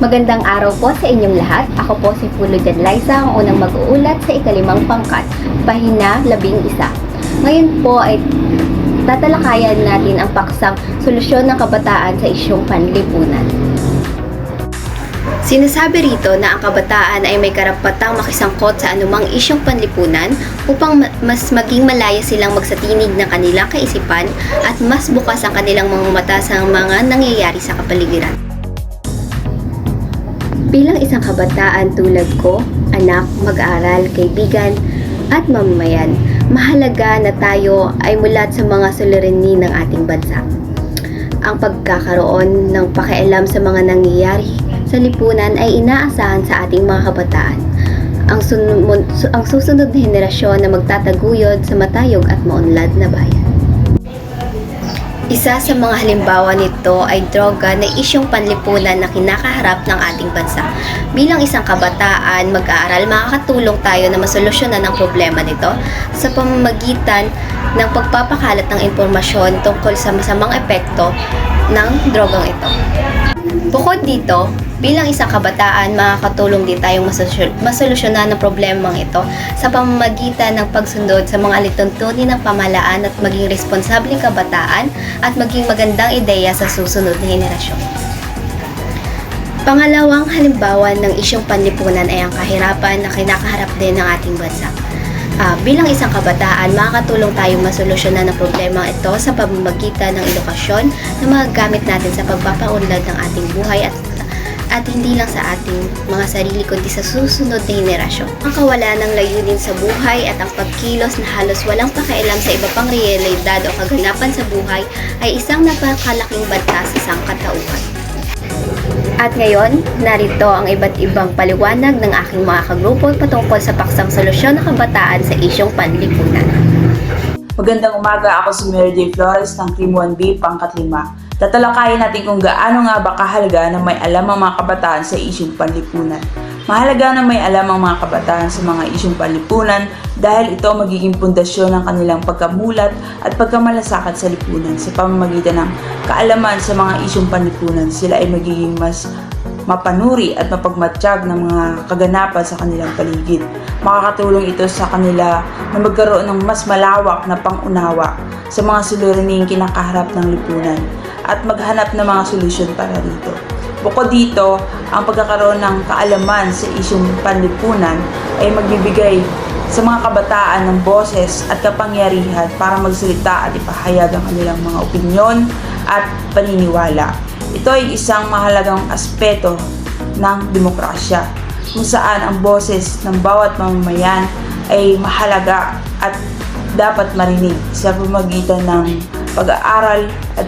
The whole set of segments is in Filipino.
Magandang araw po sa inyong lahat. Ako po si Fulujan Liza, ang unang mag-uulat sa ikalimang pangkat, pahina 11. Ngayon po ay tatalakayan natin ang paksang solusyon ng kabataan sa isyong panlipunan. Sinasabi rito na ang kabataan ay may karapatang makisangkot sa anumang isyong panlipunan upang mas maging malaya silang magsatinig ng kanilang kaisipan at mas bukas ang kanilang mga mata sa mga nangyayari sa kapaligiran. Bilang isang kabataan tulad ko, anak, mag-aaral, kaibigan, at mamamayan, mahalaga na tayo ay mulat sa mga suliranin ng ating bansa. Ang pagkakaroon ng pakialam sa mga nangyayari sa lipunan ay inaasahan sa ating mga kabataan. Ang susunod na henerasyon na magtataguyod sa matayog at maunlad na bayan. Isa sa mga halimbawa nito ay droga na isyong panlipunan na kinakaharap ng ating bansa. Bilang isang kabataan, mag-aaral, makakatulong tayo na masolusyonan ang problema nito sa pamamagitan ng pagpapakalat ng impormasyon tungkol sa masamang epekto ng drogang ito. Bukod dito, bilang isang kabataan, makakatulong din tayong masolusyonan ng problemang ito sa pamamagitan ng pagsunod sa mga alituntunin ng pamahalaan at maging responsableng kabataan at maging magandang ideya sa susunod na henerasyon. Pangalawang halimbawa ng isyong panlipunan ay ang kahirapan na kinakaharap din ng ating bansa. Bilang isang kabataan, makakatulong tayong masolusyonan ng problema ito sa pamamagitan ng edukasyon na magagamit natin sa pagpapaunlad ng ating buhay at hindi lang sa ating mga sarili kundi sa susunod na henerasyon. Ang kawalan ng layunin sa buhay at ang pagkilos na halos walang pakialam sa iba pang realidad o kaganapan sa buhay ay isang napakalaking banta sa sangkatauhan. At ngayon, narito ang iba't ibang paliwanag ng aking mga kagrupo patungkol sa paksang solusyon ng kabataan sa isyong panlipunan. Magandang umaga, ako si Mary J. Flores ng Cream 1B, pangkat 5. Tatalakayin natin kung gaano nga ba kahalaga na may alam ang mga kabataan sa isyong panlipunan. Mahalaga na may alam ang mga kabataan sa mga isyong panlipunan dahil ito magiging pundasyon ng kanilang pagkamulat at pagkamalasakit sa lipunan. Sa pamamagitan ng kaalaman sa mga isyong panlipunan, sila ay magiging mas mapanuri at mapagmatsyag ng mga kaganapan sa kanilang paligid. Makakatulong ito sa kanila na magkaroon ng mas malawak na pangunawa sa mga suliraning kinakaharap ng lipunan at maghanap ng mga solusyon para dito. Bukod dito, ang pagkakaroon ng kaalaman sa isyong panlipunan ay magbibigay sa mga kabataan ng boses at kapangyarihan para magsalita at ipahayag ang kanilang mga opinyon at paniniwala. Ito ay isang mahalagang aspeto ng demokrasya, kung saan ang boses ng bawat mamamayan ay mahalaga at dapat marinig sa pamamagitan ng pag-aaral at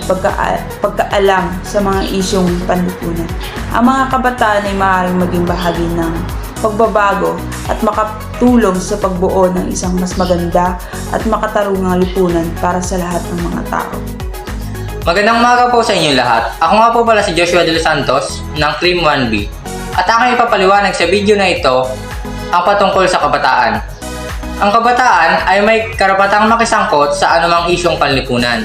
pagkaalam sa mga isyong panlipunan. Ang mga kabataan ay maaaring maging bahagi ng pagbabago at makatulong sa pagbuo ng isang mas maganda at makatarungang lipunan para sa lahat ng mga tao. Magandang umaga po sa inyong lahat. Ako nga po pala si Joshua De Los Santos ng Cream 1B at aking ipapaliwanag sa video na ito ang patungkol sa kabataan. Ang kabataan ay may karapatang makisangkot sa anumang isyong panlipunan.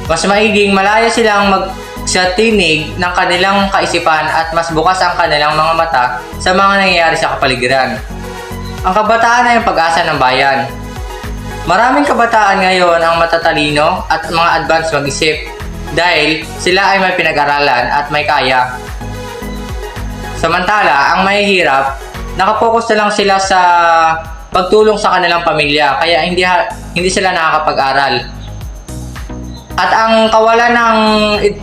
Mas maiging malaya silang magsatinig ng kanilang kaisipan at mas bukas ang kanilang mga mata sa mga nangyayari sa kapaligiran. Ang kabataan ay ang pag-asa ng bayan. Maraming kabataan ngayon ang matatalino at mga advanced mag-isip dahil sila ay may pinag-aralan at may kaya. Samantala, ang mahihirap, nakapokus na lang sila sa pagtulong sa kanilang pamilya kaya hindi sila nakakapag-aral. At ang kawalan ng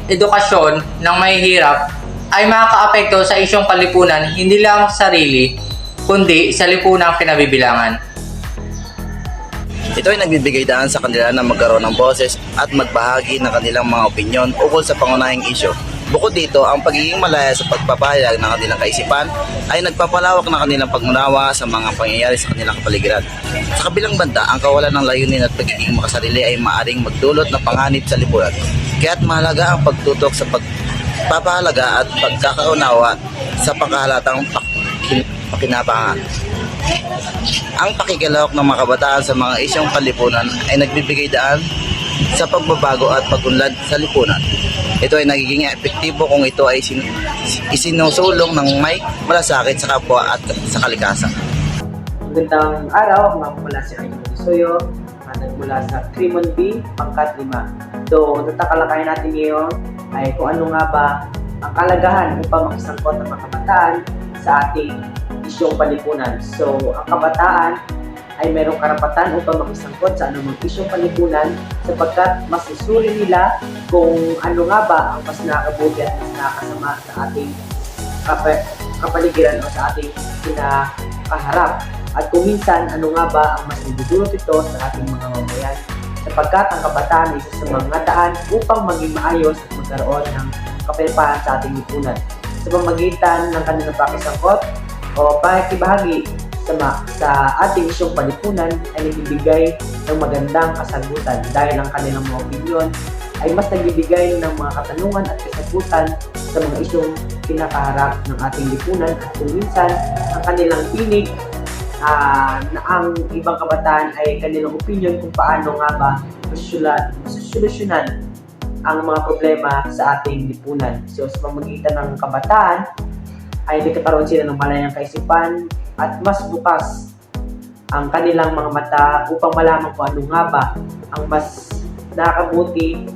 edukasyon ng mahihirap ay makakaapekto sa isyong panlipunan hindi lang sa sarili kundi sa lipunang kinabibilangan. Ito ay nagbibigay daan sa kanila na magkaroon ng boses at magbahagi ng kanilang mga opinyon ukol sa pangunahing isyu. Bukod dito, ang pagiging malaya sa pagpapahayag ng kanilang kaisipan ay nagpapalawak ng kanilang pagmunawa sa mga pangyayari sa kanilang kapaligiran. Sa kabilang banda, ang kawalan ng layunin at pagiging makasarili ay maaring magdulot ng panganib sa lipunan. Kaya't mahalaga ang pagtutok sa pagpapahalaga at pagkakaunawa sa pangkahalatang pakinabangan. Ang pakikilahok ng mga kabataan sa mga isyong panlipunan ay nagbibigay daan sa pagbabago at pagunlad sa lipunan. ito ay nagiging epektibo kung ito ay isinusulong ng may malasakit sa kapwa at sa kalikasan. Magandang araw, ako nga po pala si Arjun Soyo, nagmula sa Cremon B, pangkat 5. So, tatalakayin natin ngayon ay kung ano nga ba ang kalagahan upang makisangkot ang mga kabataan sa ating isyong palipunan. So, ang kabataan ay mayroong karapatan upang makisangkot sa anumang isyong palipunan sapagkat mas isuri nila kung ano nga ba ang mas nakakabuti at mas nakakasama sa ating kapaligiran o sa ating kinakaharap. At kung minsan, ano nga ba ang mas nagdudulot ito sa ating mga mamayan sapagkat ang kabataan ay isa sa mga daan upang maging maayos at magkaroon ng kapayapaan sa ating lipunan. Sa pamamagitan ng kanilang pakisangkot o pakikibahagi sa ating isyong palipunan ay nagbibigay ng magandang kasagutan dahil ang kanilang mga opinyon ay mas nagbibigay ng mga katanungan at kasagutan sa mga isyong kinakaharap ng ating lipunan at kung minsan ang kanilang tinig na ang ibang kabataan ay kanilang opinyon kung paano nga ba masosolusyonan ang mga problema sa ating lipunan. So sa pamamagitan ng kabataan ay nagkakaroon sila ng malayang kaisipan at mas bukas ang kanilang mga mata upang malaman kung ano nga ba ang mas nakakabuti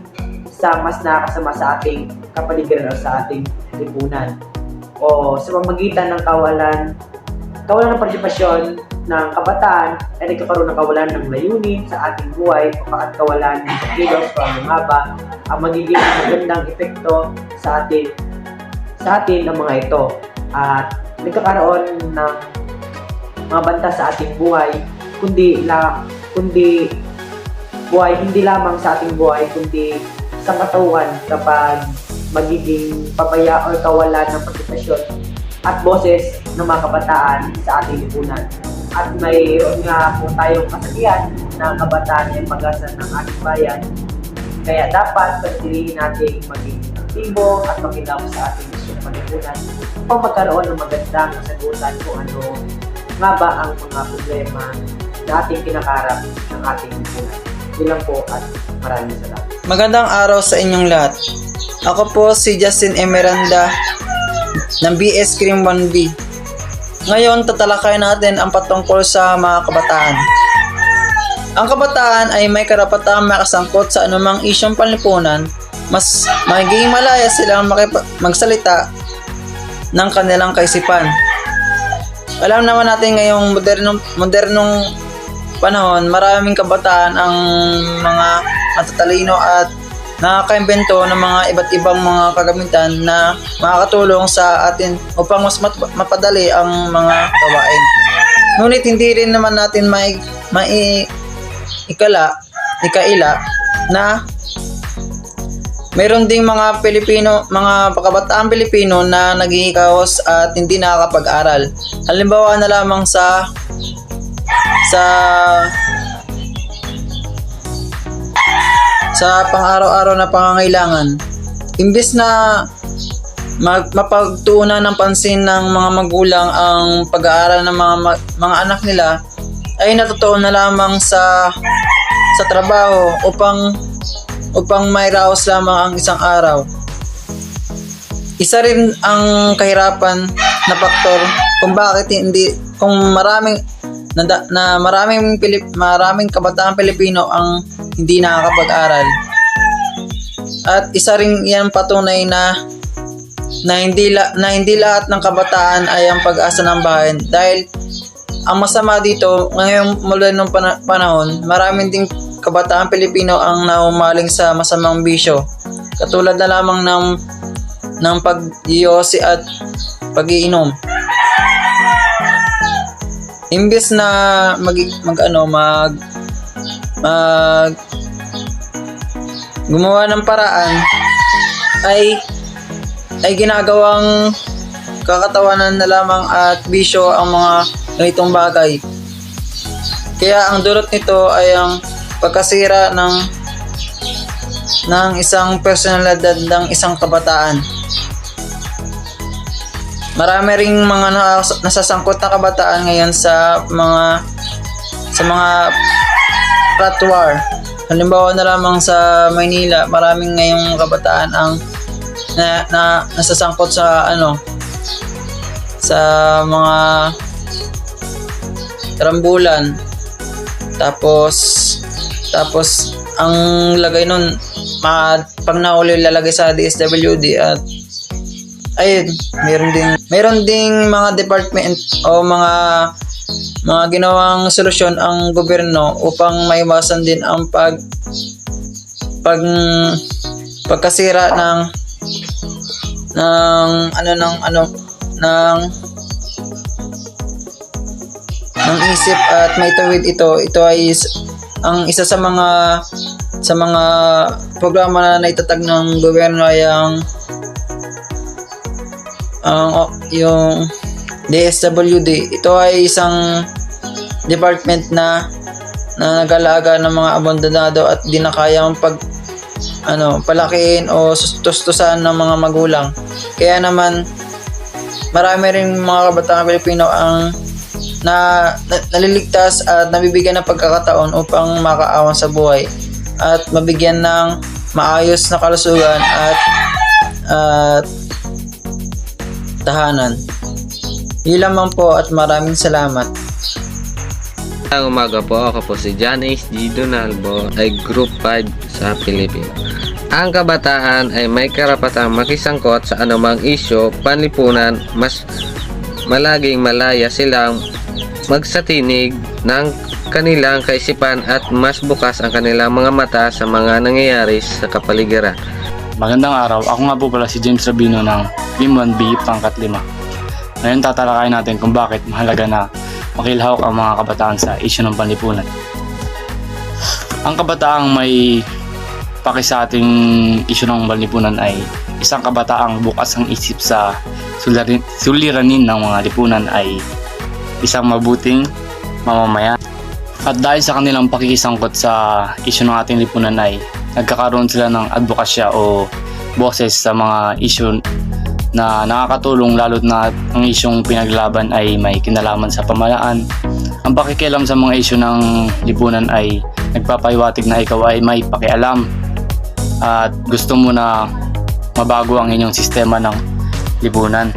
sa mas nakakasama sa ating kapaligiran o sa ating lipunan. O sa pamamagitan ng kawalan ng partisipasyon ng kabataan ay nagkakaroon ng kawalan ng layunin sa ating buhay at kawalan ng kilos kung ano nga ba ang magiging magandang epekto sa atin ng mga ito. At nagkakaroon ng mga banta sa ating buhay kundi buhay hindi lamang sa ating buhay kundi sa katawan kapag magiging pabaya o kawalan ng partisipasyon at boses ng mga kabataan sa ating lipunan. At mayroon nga po tayong kasabihan na kabataan ay pag-asa ng ating bayan. Kaya dapat pagdilihin natin maging aktibo at makilaw sa ating isyong palipunan upang magkaroon ng magandang kasagutan kung ano nga ba ang mga problema na ating kinakaharap ng ating lipunan. Yun lang po at maraming salamat. Magandang araw sa inyong lahat. Ako po si Justin Emeranda ng BS Cream 1B. Ngayon, tatalakay natin ang patungkol sa mga kabataan. Ang kabataan ay may karapatang makasangkot sa anumang isyong panlipunan, mas magiging malaya silang magsalita ng kanilang kaisipan. Alam naman natin ngayong modernong panahon, maraming kabataan ang mga matatalino at nakakaimbento ng mga iba't ibang mga kagamitan na makakatulong sa atin upang mas mapadali ang mga gawain. Ngunit hindi rin naman natin ikaila na mayroon ding mga kabataan Pilipino na naghihikahos at hindi nakakapag-aral. Halimbawa na lamang sa pang-araw-araw na pangangailangan. Imbes na mapagtuunan ng pansin ng mga magulang ang pag-aaral ng mga anak nila, ay natutuon na lamang sa trabaho upang may raos lamang ang isang araw. Isa rin ang kahirapan na faktor kung bakit maraming kabataan Pilipino ang hindi nakakapag-aral. At isa rin yan patunay na hindi lahat ng kabataan ay ang pag-asa ng bayan, dahil ang masama dito ngayong mula ng panahon, maraming ding kabataan Pilipino ang nahumaling sa masamang bisyo, katulad na lamang ng pag-iyosi at pag-iinom. Imbes na gumawa ng paraan ay ginagawang kakatawanan na lamang at bisyo ang mga ganitong bagay. Kaya ang dulot nito ay ang pagkasira ng isang personalidad ng isang kabataan. Marami ring mga nasasangkot na kabataan ngayon sa mga frat war. Halimbawa na lamang sa Maynila, maraming ngayong kabataan ang na nasasangkot sa sa mga rambulan. Tapos ang lagay nun, pag nahuli lalagay sa DSWD. At ayun, meron ding mga department o mga ginawang solusyon ang gobyerno upang maiwasan din ang pagkasira ng isip at maitawid ito. Ito ay ang isa sa mga programa na naitatag ng gobyerno ay yung DSWD. Ito ay isang department na nag-alaga ng mga abandonado at di na kayang palakihin o tustusan ng mga magulang. Kaya naman marami rin mga kabataang Pilipino ang naliligtas at nabibigyan ng pagkakataon upang makaawan sa buhay at mabigyan ng maayos na kalusugan at tahanan. Yun lamang po at maraming salamat. Ang umaga po, ako po si John H. G. Donalbo, ay Group 5 sa Pilipino. Ang kabataan ay may karapatang makisangkot sa anumang isyu, panlipunan, mas malaging malaya silang magsatinig ng kanilang kaisipan at mas bukas ang kanilang mga mata sa mga nangyayari sa kapaligiran. Magandang araw, ako nga po pala si James Rabino ng Team 1B pangkat 5. Ngayon tatalakayin natin kung bakit mahalaga na makilahok ang mga kabataan sa isyu ng panlipunan. Ang kabataang may paki sa ating isyu ng panlipunan ay isang kabataang bukas ang isip sa suliranin ng mga lipunan ay isang mabuting mamamayan. At dahil sa kanilang pakikisangkot sa isyu ng ating lipunan ay nagkakaroon sila ng advokasya o boses sa mga isyu na nakakatulong, lalo't na ang isyong pinaglaban ay may kinalaman sa pamahalaan. Ang pakikialam sa mga isyu ng lipunan ay nagpapahiwatig na ikaw ay may pakialam at gusto mo na mabago ang inyong sistema ng lipunan.